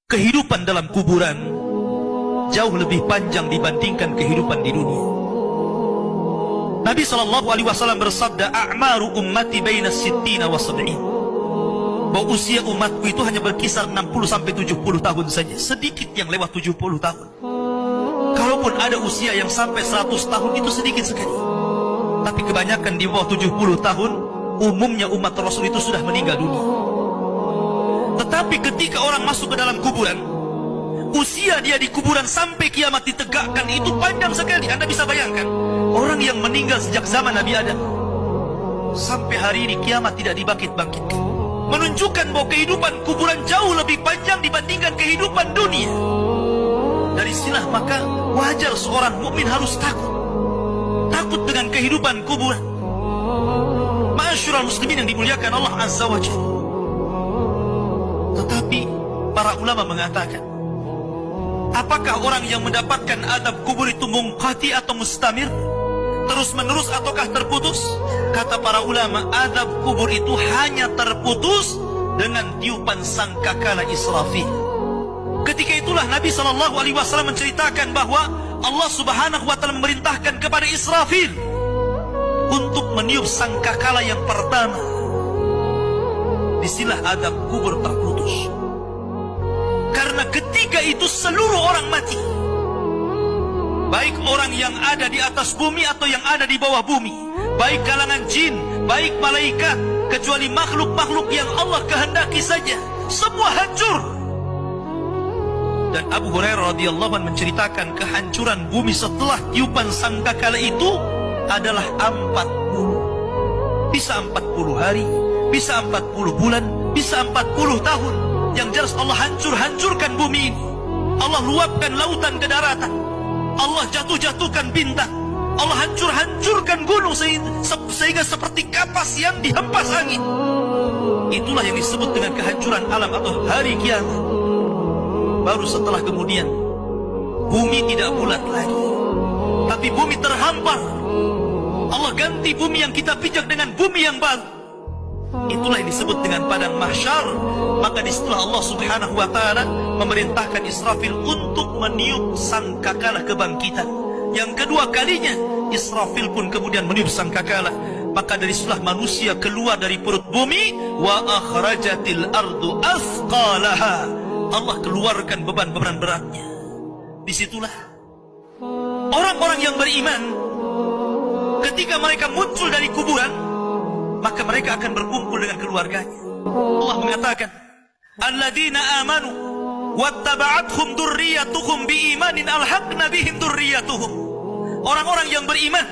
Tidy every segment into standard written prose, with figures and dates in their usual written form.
kehidupan dalam kuburan jauh lebih panjang dibandingkan kehidupan di dunia. Nabi SAW bersabda, "A'maru ummati baina sittina wa sab'in." Bahwa usia umatku itu hanya berkisar 60 sampai 70 tahun saja. Sedikit yang lewat 70 tahun. Kalaupun ada usia yang sampai 100 tahun itu sedikit sekali. Tapi kebanyakan di bawah 70 tahun, umumnya umat Rasul itu sudah meninggal dunia. Tetapi ketika orang masuk ke dalam kuburan, usia dia di kuburan sampai kiamat ditegakkan itu panjang sekali. Anda bisa bayangkan, orang yang meninggal sejak zaman Nabi Adam sampai hari ini kiamat tidak dibangkit-bangkitkan, menunjukkan bahwa kehidupan kuburan jauh lebih panjang dibandingkan kehidupan dunia. Dari sinilah maka wajar seorang mukmin harus takut dengan kehidupan kuburan. Ma'asyiral muslimin yang dimuliakan Allah Azza wa Jalla. Tetapi para ulama mengatakan, apakah orang yang mendapatkan adab kubur itu munqati atau mustamir, terus menerus ataukah terputus? Kata para ulama, adab kubur itu hanya terputus dengan tiupan sangkakala Israfil. Ketika itulah Nabi SAW menceritakan bahwa Allah Subhanahu wa Ta'ala memerintahkan kepada Israfil untuk meniup sangkakala yang pertama. Disinilah adab kubur terputus. Karena ketika itu seluruh orang mati, baik orang yang ada di atas bumi atau yang ada di bawah bumi, baik kalangan jin, baik malaikat, kecuali makhluk-makhluk yang Allah kehendaki saja, semua hancur. Dan Abu Hurairah radhiyallahu anhu menceritakan kehancuran bumi setelah tiupan sangkakala itu adalah 40. Bisa 40 hari, bisa 40 bulan, bisa 40 tahun. Yang jelas Allah hancurkan bumi ini. Allah luapkan lautan ke daratan. Allah jatuhkan bintang. Allah hancurkan gunung sehingga seperti kapas yang dihempas angin. Itulah yang disebut dengan kehancuran alam atau hari kiamat. Baru setelah kemudian bumi tidak bulat lagi, tapi bumi terhampar. Allah ganti bumi yang kita pijak dengan bumi yang baru. Itulah yang disebut dengan padang mahsyar. Maka disitulah Allah Subhanahu wa Ta'ala memerintahkan Israfil untuk meniup sangkakala kebangkitan. Yang kedua kalinya Israfil pun kemudian meniup sangkakala. Maka dari situlah manusia keluar dari perut bumi. Wa akhrajatil ardu athqalaha. Allah keluarkan beban-beban beratnya. Disitulah orang-orang yang beriman, ketika mereka muncul dari kuburan, maka mereka akan berkumpul dengan keluarganya. Allah mengatakan, alladzina amanu wattaba'athum dzurriyyatuhum biimanin alhaqna bihim dzurriyyatuhum. Orang-orang yang beriman,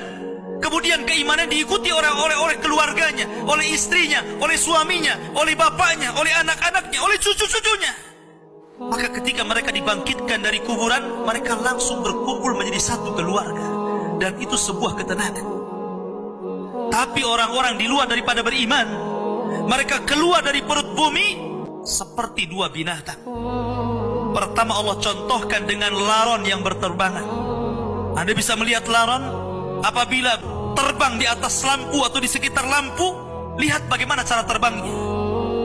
kemudian keimanan diikuti oleh keluarganya, oleh istrinya, oleh suaminya, oleh bapaknya, oleh anak-anaknya, oleh cucu-cucunya. Maka ketika mereka dibangkitkan dari kuburan, mereka langsung berkumpul menjadi satu keluarga. Dan itu sebuah ketenangan. Tapi orang-orang di luar daripada beriman, mereka keluar dari perut bumi seperti dua binatang. Pertama Allah contohkan dengan laron yang berterbangan. Anda bisa melihat laron apabila terbang di atas lampu atau di sekitar lampu. Lihat bagaimana cara terbangnya.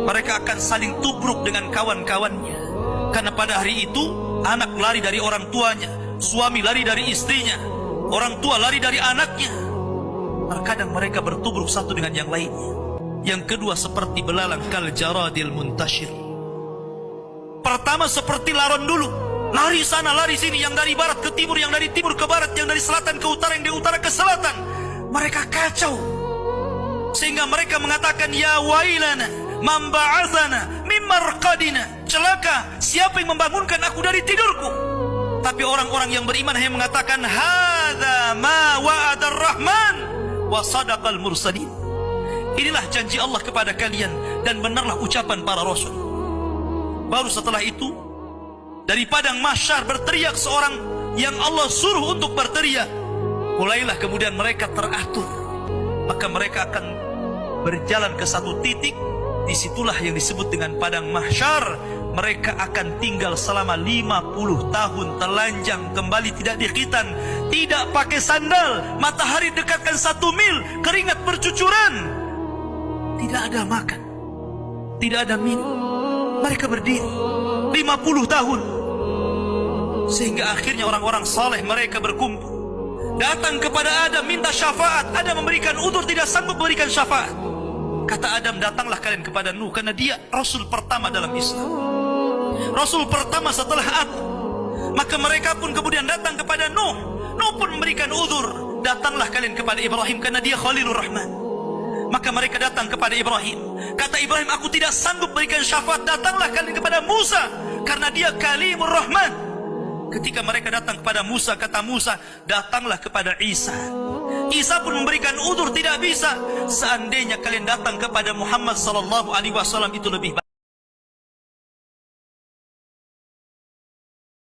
Mereka akan saling tubruk dengan kawan-kawannya. Karena pada hari itu anak lari dari orang tuanya, suami lari dari istrinya, orang tua lari dari anaknya. Terkadang mereka bertubruk satu dengan yang lainnya. Yang kedua seperti belalang kal jaradil muntashir. Pertama seperti laron dulu, lari sana lari sini, yang dari barat ke timur, yang dari timur ke barat, yang dari selatan ke utara, yang dari utara ke selatan. Mereka kacau sehingga mereka mengatakan, ya wailana man ba'atsana min marqadina. Celaka, siapa yang membangunkan aku dari tidurku? Tapi orang-orang yang beriman hanya mengatakan, hadza ma wa'adar rahman wa sadaqal mursalin. Inilah janji Allah kepada kalian dan benarlah ucapan para rasul. Baru setelah itu dari padang mahsyar berteriak seorang yang Allah suruh untuk berteriak. Mulailah kemudian mereka teratur. Maka mereka akan berjalan ke satu titik. Disitulah yang disebut dengan padang mahsyar. Mereka akan tinggal selama 50 tahun telanjang, kembali tidak dikhitan, tidak pakai sandal, matahari dekatkan 1 mil, keringat bercucuran, tidak ada makan, tidak ada minum. Mereka berdiri 50 tahun. Sehingga akhirnya orang-orang saleh mereka berkumpul, datang kepada Adam minta syafaat. Adam memberikan udzur, tidak sanggup memberikan syafaat. Kata Adam, datanglah kalian kepada Nuh, karena dia Rasul pertama dalam Islam, Rasul pertama setelah aku. Maka mereka pun kemudian datang kepada Nuh. Nuh pun memberikan udzur, datanglah kalian kepada Ibrahim, karena dia Khalilur Rahman. Maka mereka datang kepada Ibrahim. Kata Ibrahim, aku tidak sanggup berikan syafaat, datanglah kalian kepada Musa, karena dia Kalimur Rahman. Ketika mereka datang kepada Musa, kata Musa, datanglah kepada Isa. Isa pun memberikan udzur, tidak bisa. Seandainya kalian datang kepada Muhammad sallallahu alaihi wasallam itu lebih baik.